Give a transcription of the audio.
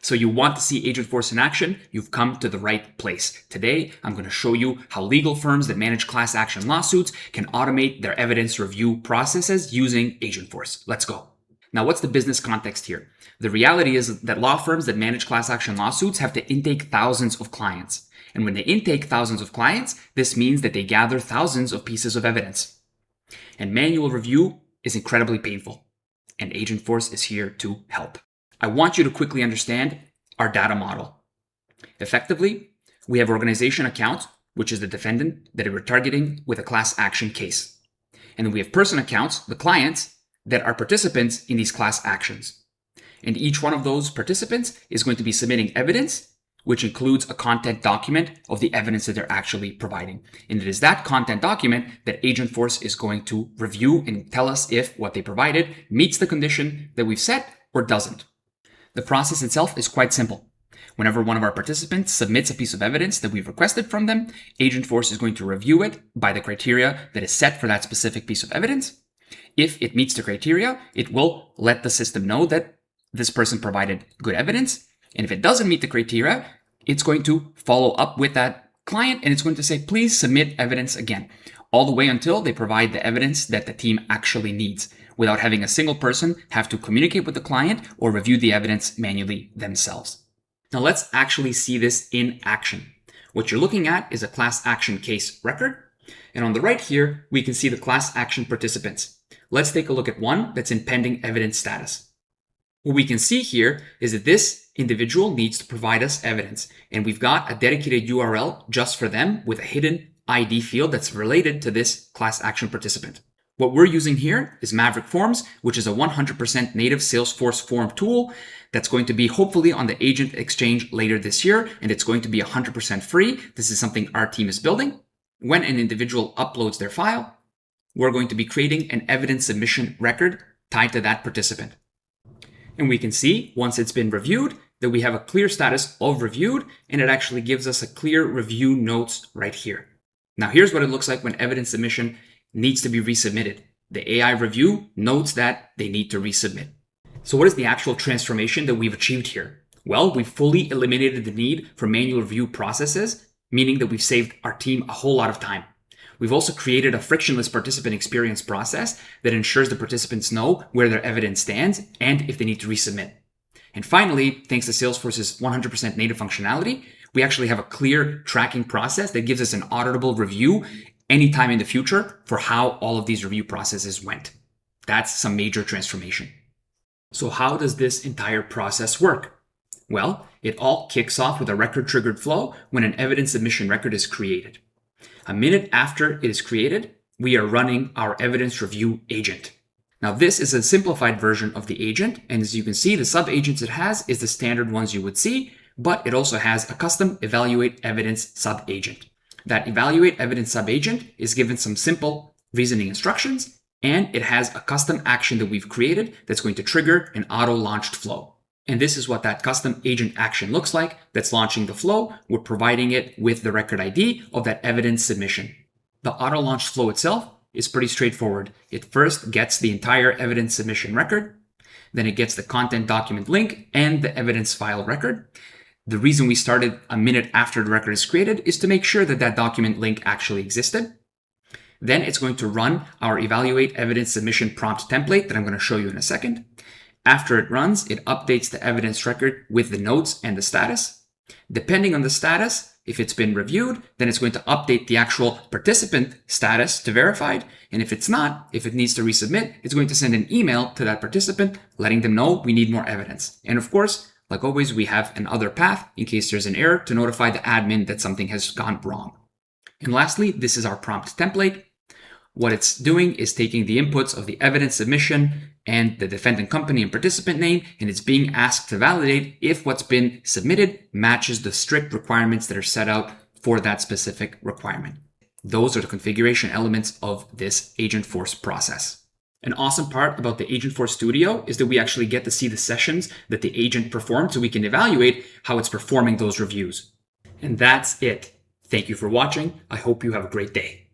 So you want to see Agentforce in action? You've come to the right place. Today, I'm going to show you how legal firms that manage class action lawsuits can automate their evidence review processes using Agentforce. Let's go. Now, what's the business context here? The reality is that law firms that manage class action lawsuits have to intake thousands of clients. And when they intake thousands of clients, this means that they gather thousands of pieces of evidence. And manual review is incredibly painful. And Agentforce is here to help. I want you to quickly understand our data model. Effectively, we have organization account, which is the defendant that we're targeting with a class action case. And then we have person accounts, the clients, that are participants in these class actions. And each one of those participants is going to be submitting evidence, which includes a content document of the evidence that they're actually providing. And it is that content document that Agentforce is going to review and tell us if what they provided meets the condition that we've set or doesn't. The process itself is quite simple. Whenever one of our participants submits a piece of evidence that we've requested from them, Agentforce is going to review it by the criteria that is set for that specific piece of evidence. If it meets the criteria, it will let the system know that this person provided good evidence. And if it doesn't meet the criteria, it's going to follow up with that client and it's going to say, please submit evidence again, all the way until they provide the evidence that the team actually needs, without having a single person have to communicate with the client or review the evidence manually themselves. Now let's actually see this in action. What you're looking at is a class action case record. And on the right here, we can see the class action participants. Let's take a look at one that's in pending evidence status. What we can see here is that this individual needs to provide us evidence. And we've got a dedicated URL just for them with a hidden ID field that's related to this class action participant. What we're using here is Maverick Forms, which is a 100% native Salesforce form tool that's going to be hopefully on the Agent Exchange later this year, and it's going to be 100% free. This is something our team is building. When an individual uploads their file, we're going to be creating an evidence submission record tied to that participant. And we can see, once it's been reviewed, that we have a clear status of reviewed, and it actually gives us a clear review notes right here. Now, here's what it looks like when evidence submission needs to be resubmitted. The AI review notes that they need to resubmit. So what is the actual transformation that we've achieved here? Well, we've fully eliminated the need for manual review processes, meaning that we've saved our team a whole lot of time. We've also created a frictionless participant experience process that ensures the participants know where their evidence stands and if they need to resubmit. And finally, thanks to Salesforce's 100% native functionality, we actually have a clear tracking process that gives us an auditable review anytime in the future for how all of these review processes went. That's some major transformation. So how does this entire process work? Well, it all kicks off with a record-triggered flow when an evidence submission record is created. A minute after it is created, we are running our evidence review agent. Now, this is a simplified version of the agent, and as you can see, the sub-agents it has is the standard ones you would see, but it also has a custom evaluate evidence sub-agent. That evaluate evidence sub-agent is given some simple reasoning instructions, and it has a custom action that we've created that's going to trigger an auto-launched flow. And this is what that custom agent action looks like that's launching the flow. We're providing it with the record ID of that evidence submission. The auto-launched flow itself is pretty straightforward. It first gets the entire evidence submission record, then it gets the content document link and the evidence file record. The reason we started a minute after the record is created is to make sure that that document link actually existed. Then it's going to run our evaluate evidence submission prompt template that I'm going to show you in a second. After it runs, it updates the evidence record with the notes and the status. Depending on the status, if it's been reviewed, then it's going to update the actual participant status to verified. And if it's not, if it needs to resubmit, it's going to send an email to that participant letting them know we need more evidence. And of course, like always, we have an other path in case there's an error to notify the admin that something has gone wrong. And lastly, this is our prompt template. What it's doing is taking the inputs of the evidence submission and the defendant company and participant name, and it's being asked to validate if what's been submitted matches the strict requirements that are set out for that specific requirement. Those are the configuration elements of this Agentforce process. An awesome part about the Agentforce Studio is that we actually get to see the sessions that the agent performed so we can evaluate how it's performing those reviews. And that's it. Thank you for watching. I hope you have a great day.